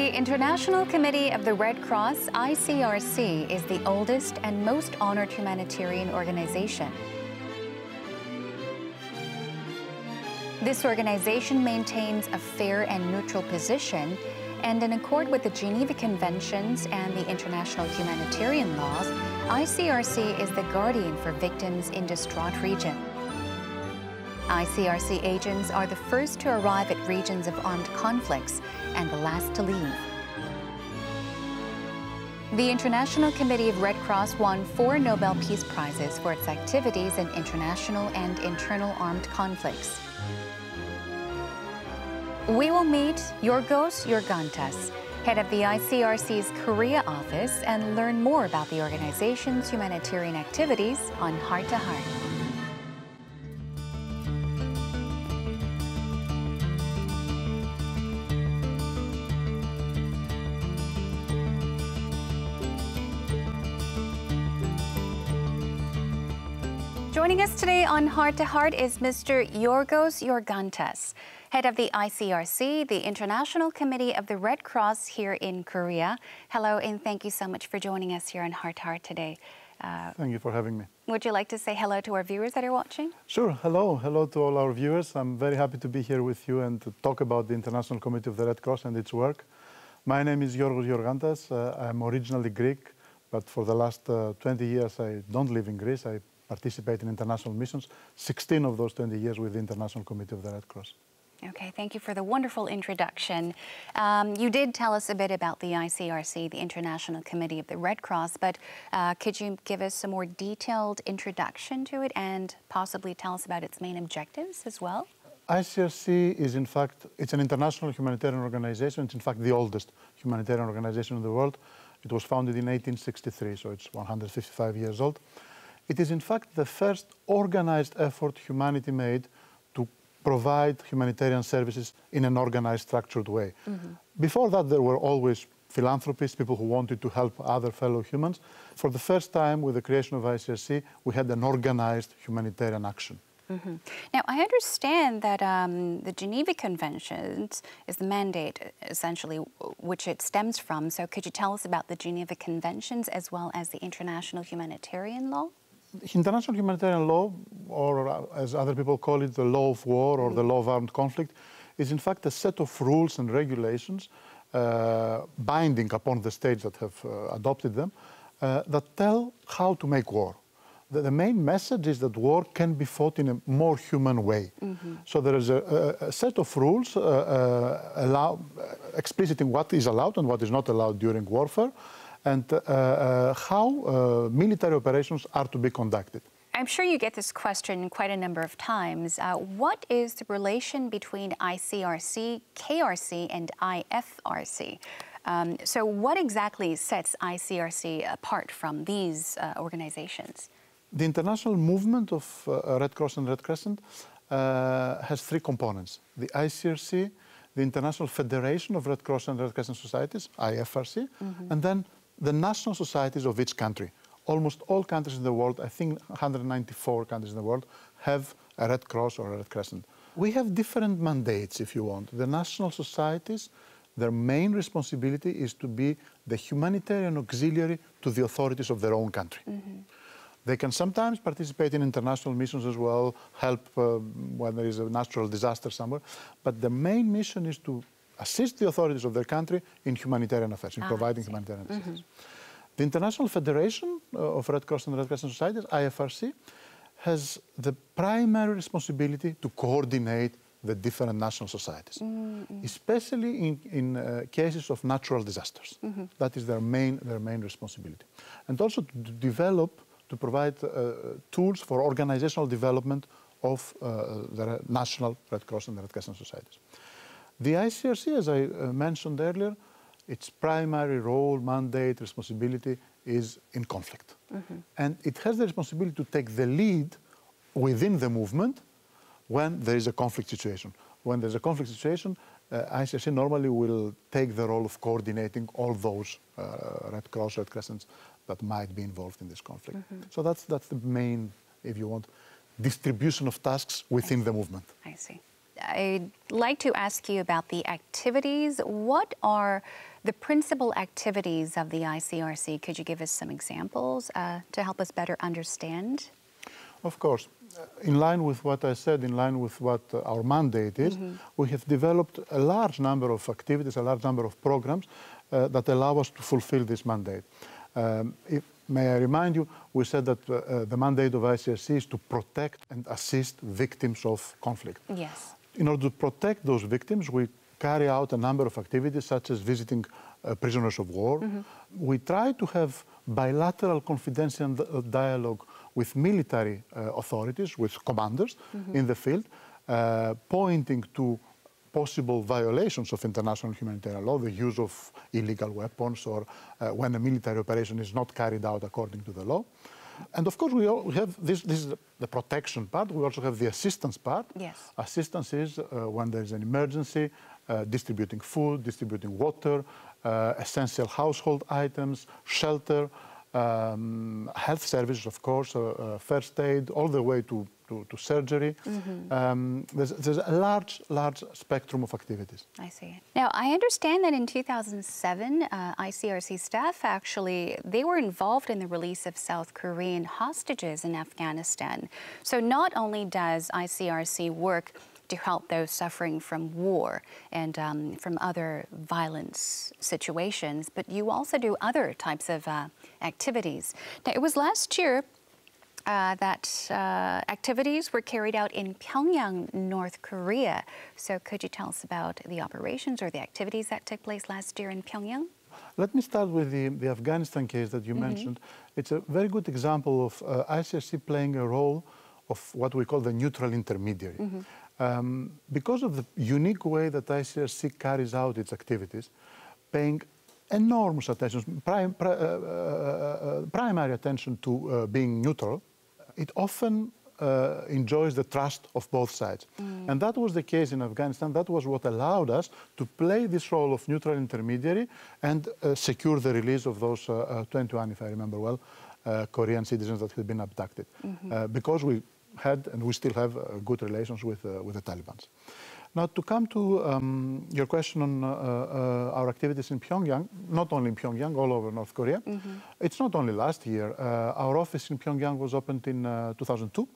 The International Committee of the Red Cross, ICRC, is the oldest and most honored humanitarian organization. This organization maintains a fair and neutral position, and in accord with the Geneva Conventions and the international humanitarian laws, ICRC is the guardian for victims in distraught region. ICRC agents are the first to arrive at regions of armed conflicts and the last to leave. The International Committee of Red Cross won 4 Nobel Peace Prizes for its activities in international and internal armed conflicts. We will meet Georgios Georgantas, head of the ICRC's Korea Office, and learn more about the organization's humanitarian activities on Heart to Heart. Joining us today on Heart to Heart is Mr. Georgios Georgantas, head of the ICRC, the International Committee of the Red Cross here in Korea. Hello, and thank you so much for joining us here on Heart to Heart today. Thank you for having me. Would you like to say hello to our viewers that are watching? Sure. Hello. Hello to all our viewers. I'm very happy to be here with you and to talk about the International Committee of the Red Cross and its work. My name is Georgios Georgantas. I'm originally Greek, but for the last 20 years I don't live in Greece. I participate in international missions, 16 of those 20 years with the International Committee of the Red Cross. Okay, thank you for the wonderful introduction. You did tell us a bit about the ICRC, the International Committee of the Red Cross, but could you give us a more detailed introduction to it and possibly tell us about its main objectives as well? ICRC is, in fact, it's an international humanitarian organization. It's, in fact, the oldest humanitarian organization in the world. It was founded in 1863, so it's 155 years old. It is, in fact, the first organized effort humanity made to provide humanitarian services in an organized, structured way. Mm-hmm. Before that, there were always philanthropists, people who wanted to help other fellow humans. For the first time, with the creation of ICRC, we had an organized humanitarian action. Mm-hmm. Now, I understand that the Geneva Conventions is the mandate, essentially, which it stems from. So could you tell us about the Geneva Conventions as well as the international humanitarian law? International humanitarian law, or as other people call it, the law of war or the law of armed conflict, is in fact a set of rules and regulations binding upon the states that have adopted them that tell how to make war. The main message is that war can be fought in a more human way. Mm-hmm. So there is a set of rules expliciting what is allowed and what is not allowed during warfare, and how military operations are to be conducted. I'm sure you get this question quite a number of times. What is the relation between ICRC, KRC, and IFRC? So what exactly sets ICRC apart from these organizations? The international movement of Red Cross and Red Crescent has 3 components. The ICRC, the International Federation of Red Cross and Red Crescent Societies, IFRC, mm-hmm. and then the national societies of each country. Almost all countries in the world, I think 194 countries in the world, have a Red Cross or a Red Crescent. We have different mandates, if you want. The national societies, their main responsibility is to be the humanitarian auxiliary to the authorities of their own country. Mm-hmm. They can sometimes participate in international missions as well, help when there is a natural disaster somewhere, but the main mission is to assist the authorities of their country in humanitarian affairs, in providing humanitarian assistance. Mm-hmm. The International Federation of Red Cross and Red Crescent Societies, IFRC, has the primary responsibility to coordinate the different national societies, mm-hmm. especially in cases of natural disasters. Mm-hmm. That is their main responsibility. And also to provide tools for organizational development of the national Red Cross and Red Crescent societies. The ICRC, as I mentioned earlier, its primary role, mandate, responsibility is in conflict. Mm-hmm. And it has the responsibility to take the lead within the movement when there is a conflict situation. When there's a conflict situation, ICRC normally will take the role of coordinating all those Red Cross, Red Crescents that might be involved in this conflict. Mm-hmm. So that's the main, if you want, distribution of tasks within the movement. I see. I'd like to ask you about the activities. What are the principal activities of the ICRC? Could you give us some examples to help us better understand? Of course. In line with what I said, in line with what our mandate is, we have developed a large number of activities, a large number of programs that allow us to fulfill this mandate. May I remind you, we said that the mandate of ICRC is to protect and assist victims of conflict. Yes. In order to protect those victims, we carry out a number of activities such as visiting prisoners of war. We try to have bilateral confidential dialogue with military authorities, with commanders in the field, pointing to possible violations of international humanitarian law, the use of illegal weapons, or when a military operation is not carried out according to the law. And of course, we have this is the protection part. We also have the assistance part. Yes. Assistance is when there is an emergency, distributing food, distributing water, essential household items, shelter, health services, of course, first aid, all the way to surgery. There's a large spectrum of activities. I see. Now, I understand that in 2007, ICRC staff they were involved in the release of South Korean hostages in Afghanistan. So not only does ICRC work to help those suffering from war and from other violence situations, but you also do other types of activities. Now, it was last year that activities were carried out in Pyongyang, North Korea. So could you tell us about the operations or the activities that took place last year in Pyongyang? Let me start with the Afghanistan case that you mentioned. It's a very good example of ICRC playing a role of what we call the neutral intermediary. Because of the unique way that ICRC carries out its activities, paying enormous attention, primary attention to being neutral, it often enjoys the trust of both sides. And that was the case in Afghanistan. That was what allowed us to play this role of neutral intermediary and secure the release of those 21, if I remember well, Korean citizens that had been abducted. Because we had and we still have good relations with the Taliban. Now, to come to your question on our activities in Pyongyang, not only in Pyongyang, all over North Korea, it's not only last year. Our office in Pyongyang was opened in 2002.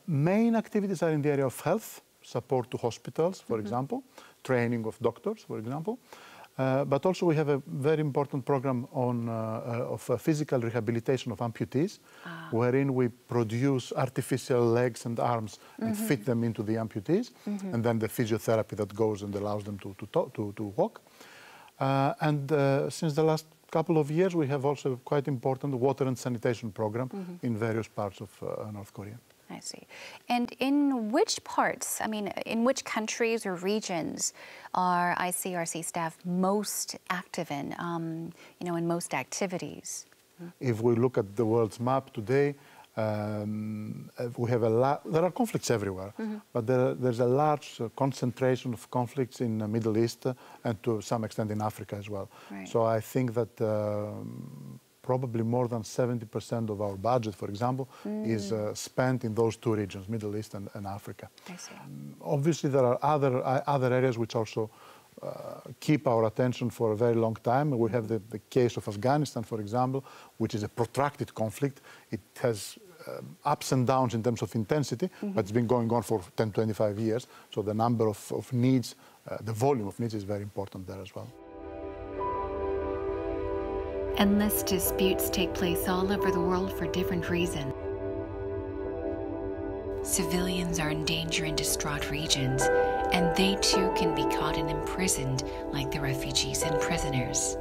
Main activities are in the area of health, support to hospitals, for example, training of doctors, for example. But also we have a very important program of physical rehabilitation of amputees, wherein we produce artificial legs and arms and fit them into the amputees, and then the physiotherapy that goes and allows them to walk. And since the last couple of years, we have also a quite important water and sanitation program in various parts of North Korea. I see. And in which parts, in which countries or regions are ICRC staff most active in, in most activities? If we look at the world's map today, we have there are conflicts everywhere, but there's a large concentration of conflicts in the Middle East and to some extent in Africa as well. Right. So I think that probably more than 70% of our budget, for example, is spent in those two regions, Middle East and Africa. I see. Obviously, there are other areas which also keep our attention for a very long time. We have the case of Afghanistan, for example, which is a protracted conflict. It has ups and downs in terms of intensity, but it's been going on for 10, 25 years. So the number of needs, the volume of needs is very important there as well. Endless disputes take place all over the world for different reasons. Civilians are in danger in distraught regions, and they too can be caught and imprisoned like the refugees and prisoners.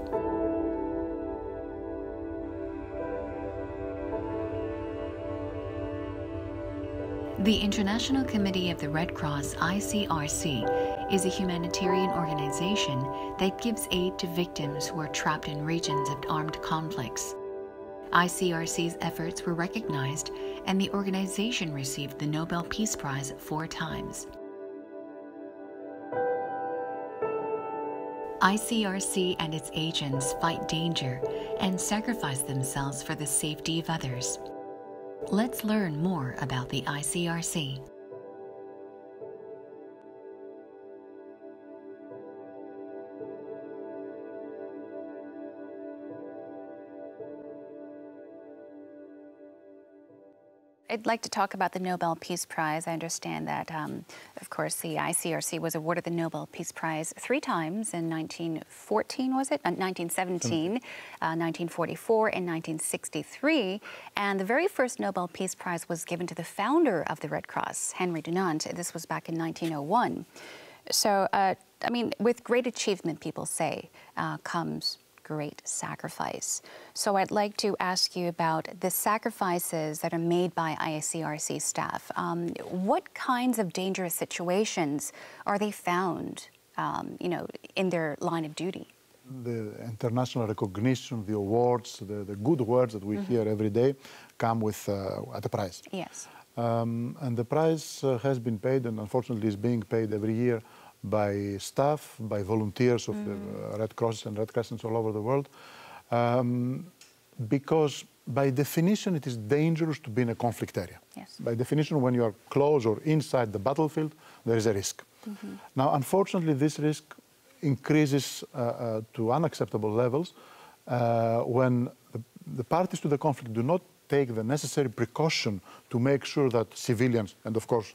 The International Committee of the Red Cross, ICRC, is a humanitarian organization that gives aid to victims who are trapped in regions of armed conflicts. ICRC's efforts were recognized, and the organization received the Nobel Peace Prize 4 times. ICRC and its agents fight danger and sacrifice themselves for the safety of others. Let's learn more about the ICRC. I'd like to talk about the Nobel Peace Prize. I understand that, of course, the ICRC was awarded the Nobel Peace Prize 3 times in 1914, was it? 1917, 1944, and 1963. And the very first Nobel Peace Prize was given to the founder of the Red Cross, Henry Dunant. This was back in 1901. So, I mean, with great achievement, people say, comes great sacrifice. So I'd like to ask you about the sacrifices that are made by ICRC staff. What kinds of dangerous situations are they found, you know, in their line of duty? The international recognition, the awards, the good words that we hear every day come with at a price. Yes. And the prize has been paid, and unfortunately is being paid every year by staff, by volunteers of the Red Crosses and Red Crescents all over the world, because by definition it is dangerous to be in a conflict area. Yes. By definition, when you are close or inside the battlefield, there is a risk. Now, unfortunately, this risk increases to unacceptable levels when the parties to the conflict do not take the necessary precaution to make sure that civilians, and of course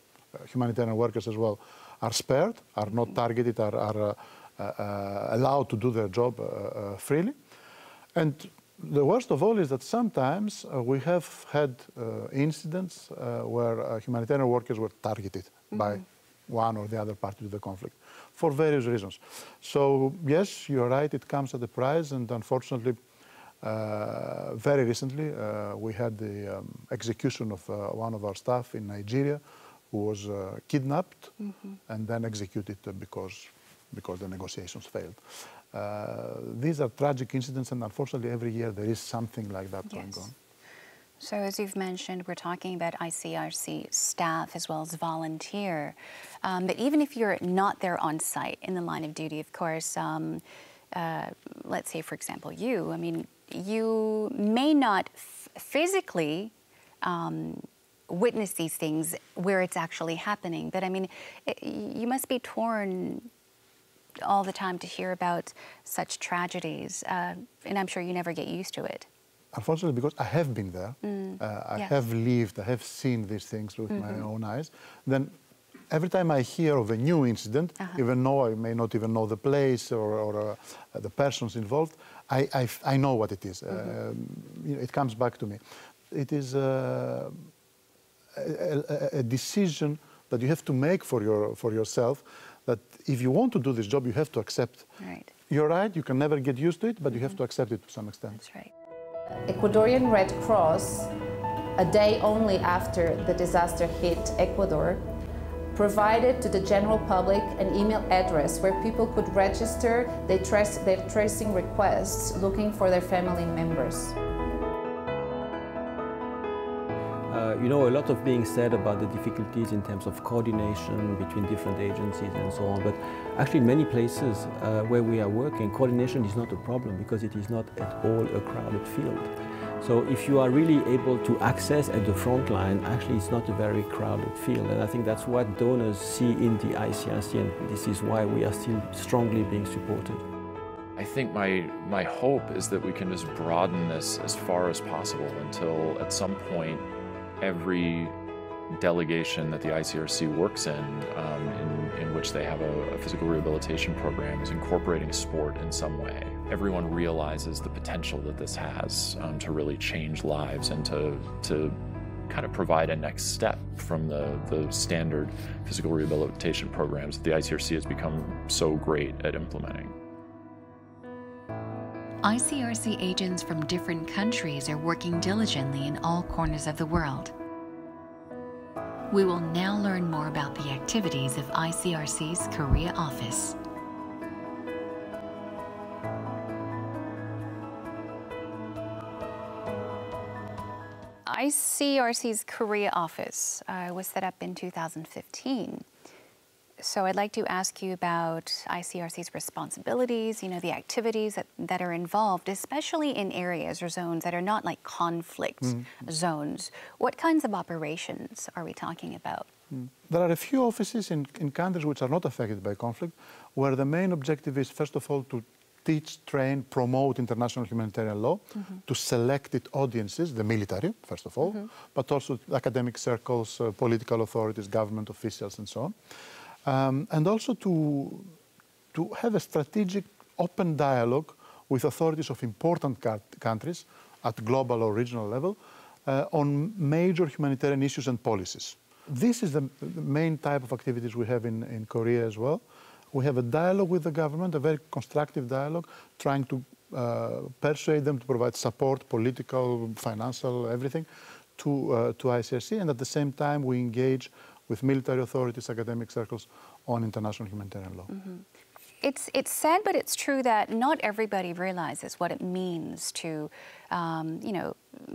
humanitarian workers as well, are spared, are not targeted, are allowed to do their job freely. And the worst of all is that sometimes we have had incidents where humanitarian workers were targeted by one or the other party to the conflict for various reasons. So yes, you're right, it comes at a price, and unfortunately, very recently, we had the execution of one of our staff in Nigeria, who was kidnapped and then executed because the negotiations failed. These are tragic incidents, and unfortunately every year there is something like that going on. So as you've mentioned, we're talking about ICRC staff as well as volunteer. But even if you're not there on site in the line of duty, of course, let's say, for example, you, I mean, you may not physically witness these things where it's actually happening. But I mean, you must be torn all the time to hear about such tragedies. And I'm sure you never get used to it. Unfortunately, because I have been there, I have lived, I have seen these things with my own eyes, then every time I hear of a new incident, even though I may not even know the place or the persons involved, I know what it is. You know, it comes back to me. It is a decision that you have to make for yourself, that if you want to do this job, you have to accept. Right. You're right, you can never get used to it, but you have to accept it to some extent. That's right. Ecuadorian Red Cross, a day only after the disaster hit Ecuador, provided to the general public an email address where people could register their tracing requests looking for their family members. You know, a lot of being said about the difficulties in terms of coordination between different agencies and so on, but actually in many places where we are working, coordination is not a problem because it is not at all a crowded field. So if you are really able to access at the front line, actually it's not a very crowded field, and I think that's what donors see in the ICRC, and this is why we are still strongly being supported. I think my hope is that we can just broaden this as far as possible until at some point every delegation that the ICRC works in which they have a physical rehabilitation program is incorporating sport in some way. Everyone realizes the potential that this has to really change lives and to kind of provide a next step from the standard physical rehabilitation programs that the ICRC has become so great at implementing. ICRC agents from different countries are working diligently in all corners of the world. We will now learn more about the activities of ICRC's Korea Office. ICRC's Korea Office was set up in 2015. So I'd like to ask you about ICRC's responsibilities, you know, the activities that are involved, especially in areas or zones that are not like conflict zones. What kinds of operations are we talking about? There are a few offices in countries which are not affected by conflict, where the main objective is, first of all, to teach, train, promote international humanitarian law, to selected audiences, the military, first of all, but also academic circles, political authorities, government officials, and so on. And also to have a strategic, open dialogue with authorities of important countries at global or regional level on major humanitarian issues and policies. This is the main type of activities we have in Korea as well. We have a dialogue with the government, a very constructive dialogue, trying to persuade them to provide support, political, financial, everything, to ICRC. And at the same time, we engage with military authorities, academic circles on international humanitarian law. It's sad, but it's true that not everybody realizes what it means to,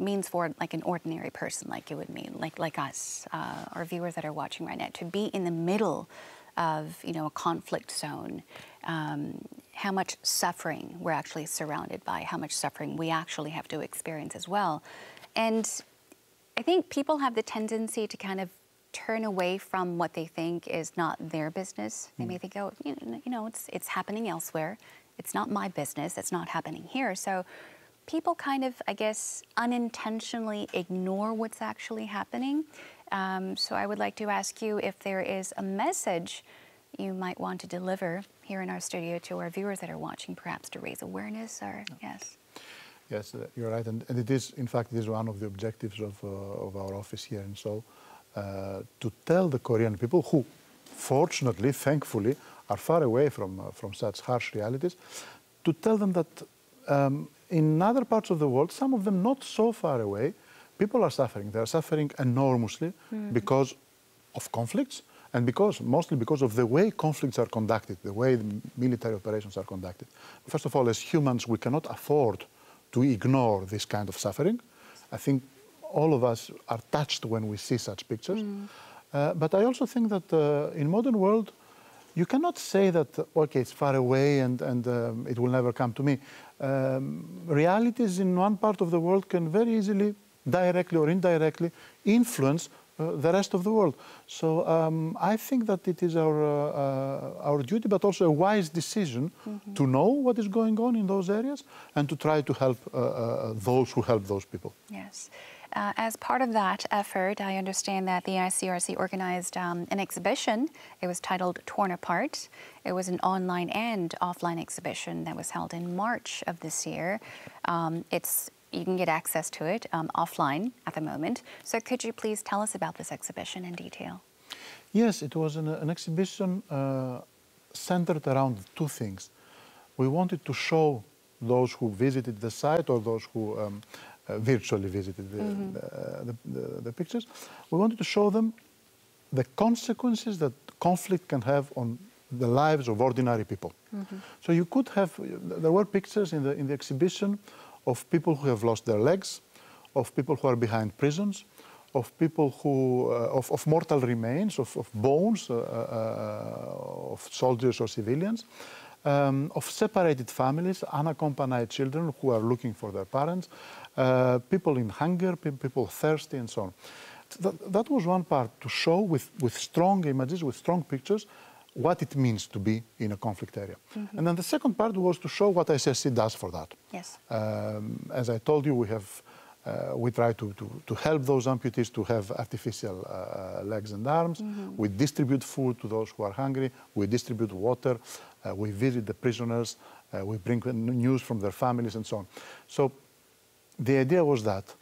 means for like an ordinary person, like it would mean, like us, our viewers that are watching right now, to be in the middle of, a conflict zone, how much suffering we're actually surrounded by, how much suffering we actually have to experience as well. And I think people have the tendency to kind of turn away from what they think is not their business. They may think, oh, it's happening elsewhere. It's not my business. It's not happening here. So people kind of, I guess, unintentionally ignore what's actually happening. So I would like to ask you if there is a message you might want to deliver here in our studio to our viewers that are watching, perhaps to raise awareness or, yes. Yes, you're right. And it is, in fact, it is one of the objectives of our office here in Seoul. To tell the Korean people, who fortunately, thankfully, are far away from such harsh realities, to tell them that in other parts of the world, some of them not so far away, people are suffering. They are suffering enormously because of conflicts and mostly because of the way conflicts are conducted, the way the military operations are conducted. First of all, as humans, we cannot afford to ignore this kind of suffering. I think all of us are touched when we see such pictures. But I also think that in modern world, you cannot say that, okay, it's far away and it will never come to me. Realities in one part of the world can very easily, directly or indirectly, influence the rest of the world. So I think that it is our duty, but also a wise decision to know what is going on in those areas and to try to help those who help those people. Yes. As part of that effort, I understand that the ICRC organized an exhibition. It was titled Torn Apart. It was an online and offline exhibition that was held in March of this year. You can get access to it offline at the moment. So could you please tell us about this exhibition in detail? Yes, it was an exhibition centered around two things. We wanted to show those who visited the site or those who virtually visited the pictures. We wanted to show them the consequences that conflict can have on the lives of ordinary people. So you could have, there were pictures in the exhibition of people who have lost their legs, of people who are behind prisons, of people who, of mortal remains, of bones, of soldiers or civilians, of separated families, unaccompanied children who are looking for their parents, people in hunger, people thirsty, and so on. That was one part, to show with strong images, with strong pictures, what it means to be in a conflict area. And then the second part was to show what ICRC does for that. Yes. As I told you, we try to help those amputees to have artificial legs and arms. We distribute food to those who are hungry. We distribute water. We visit the prisoners. We bring news from their families and so on. So the idea was that,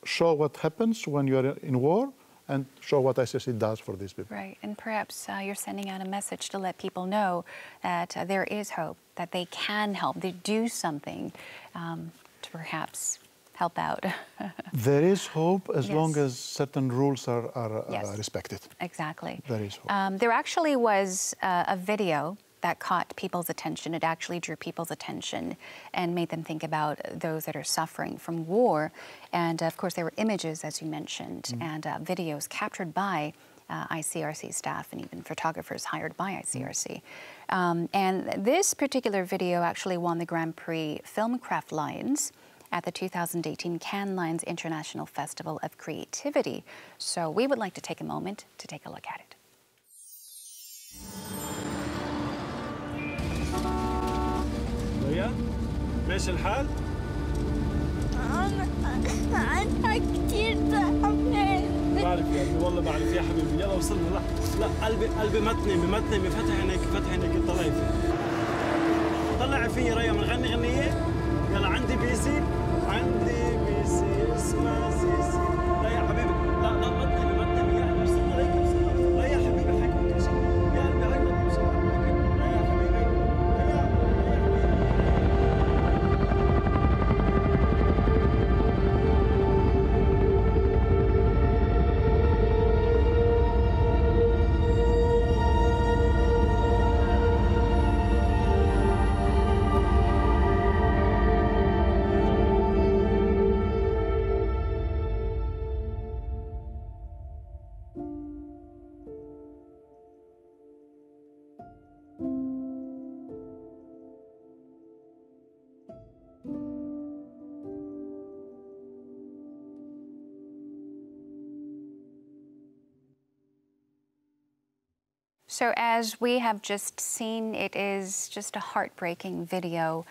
show what happens when you are in war and show what ICRC does for these people. Right, and perhaps you're sending out a message to let people know that there is hope, that they can help, they do something to perhaps help out. There is hope as long as certain rules are respected. Exactly. There is hope. There actually was a video that caught people's attention. It actually drew people's attention and made them think about those that are suffering from war. And of course, there were images, as you mentioned, and videos captured by ICRC staff and even photographers hired by ICRC. And this particular video actually won the Grand Prix Filmcraft Lions at the 2018 Cannes Lions International Festival of Creativity. So we would like to take a moment to take a look at it. وياه؟ ماشي الحال؟ أنا كتير تعبان. بعرف يا قلبي، والله بعرف يا حبيبي. يلا وصلنا. لا قلبي ما تنامي. فتح عينيك طلعي فيه. طلعي فيه ريا، بنغني غنية. يلا عندي بيسي اسمها سيسي. لا يا حبيبي، لا ما تنامي يا قلبي. وصلنا ليك، وصلنا. لا يا حبيبي حيكون كل شيء. يا قلبي هيدا بسرعة. لا يا حبيبي. So as we have just seen, it is just a heartbreaking video.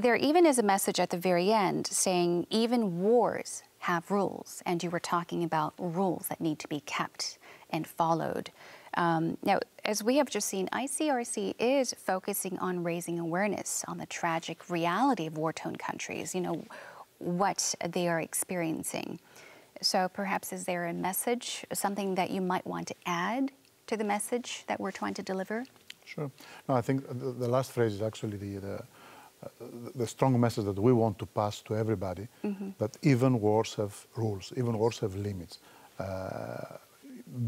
There even is a message at the very end saying even wars have rules, and you were talking about rules that need to be kept and followed. Now, as we have just seen, ICRC is focusing on raising awareness on the tragic reality of war-torn countries, you know, what they are experiencing. So perhaps is there a message, something that you might want to add to the message that we're trying to deliver? Sure. No, I think the last phrase is actually the strong message that we want to pass to everybody, that even wars have rules, even wars have limits.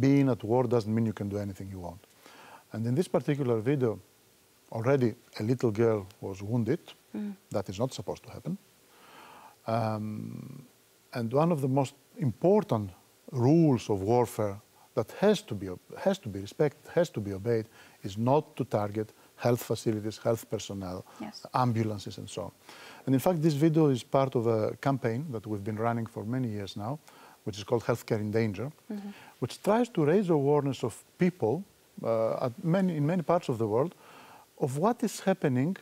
Being at war doesn't mean you can do anything you want. And in this particular video, already a little girl was wounded. That is not supposed to happen. And one of the most important rules of warfare that has to be respected, has to be obeyed, is not to target health facilities, health personnel, ambulances, and so on. And in fact, this video is part of a campaign that we've been running for many years now, which is called Healthcare in Danger, which tries to raise awareness of people in many parts of the world of what is happening,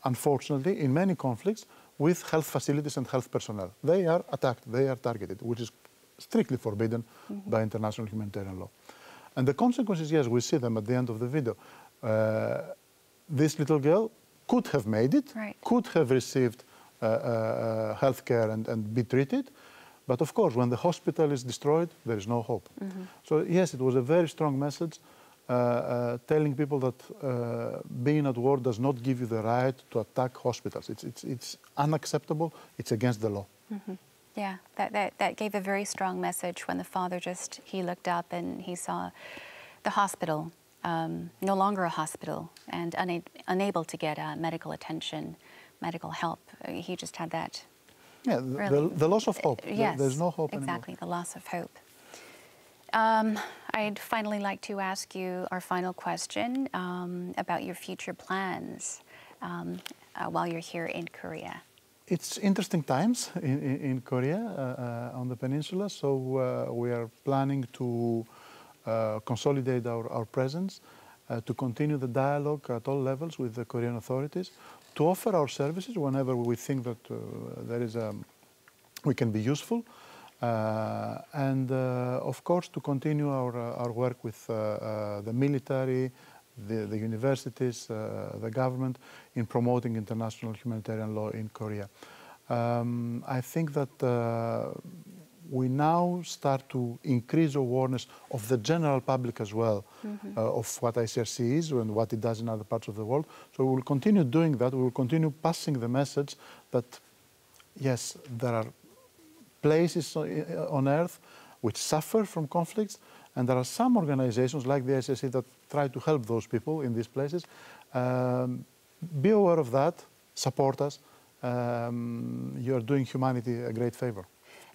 unfortunately, in many conflicts with health facilities and health personnel. They are attacked, they are targeted, which is strictly forbidden by international humanitarian law. And the consequences, yes, we see them at the end of the video. This little girl could have made it, could have received health care and be treated. But of course, when the hospital is destroyed, there is no hope. So yes, it was a very strong message telling people that being at war does not give you the right to attack hospitals. It's unacceptable. It's against the law. Yeah, that gave a very strong message when the father he looked up and he saw the hospital, no longer a hospital, and unable to get medical attention, medical help. He just had that. Yeah, really, the loss of hope. Yes, there's no hope exactly, anymore. the loss of hope. I'd finally like to ask you our final question about your future plans while you're here in Korea. It's interesting times in Korea, on the peninsula, so we are planning to consolidate our presence, to continue the dialogue at all levels with the Korean authorities, to offer our services whenever we think that we can be useful, and of course to continue our work with the military, the universities, the government in promoting international humanitarian law in Korea. I think that we now start to increase awareness of the general public as well, of what ICRC is and what it does in other parts of the world. So we will continue doing that. We will continue passing the message that, yes, there are places on earth which suffer from conflicts, and there are some organizations like the ICRC that try to help those people in these places. Be aware of that, support us. You are doing humanity a great favor.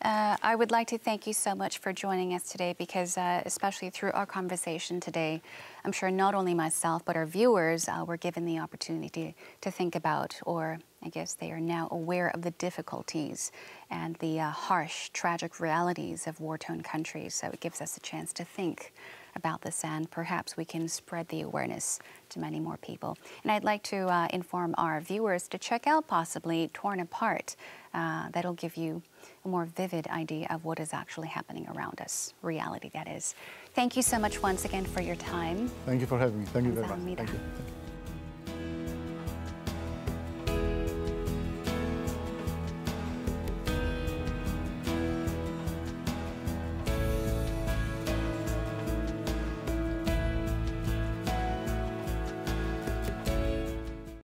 I would like to thank you so much for joining us today because especially through our conversation today, I'm sure not only myself but our viewers were given the opportunity to think about, or I guess they are now aware of the difficulties and the harsh, tragic realities of war-torn countries. So it gives us a chance to think about this, and perhaps we can spread the awareness to many more people. And I'd like to inform our viewers to check out possibly Torn Apart. That'll give you a more vivid idea of what is actually happening around us, reality that is. Thank you so much once again for your time. Thank you for having me. Thank you very much. 감사합니다. Thank you.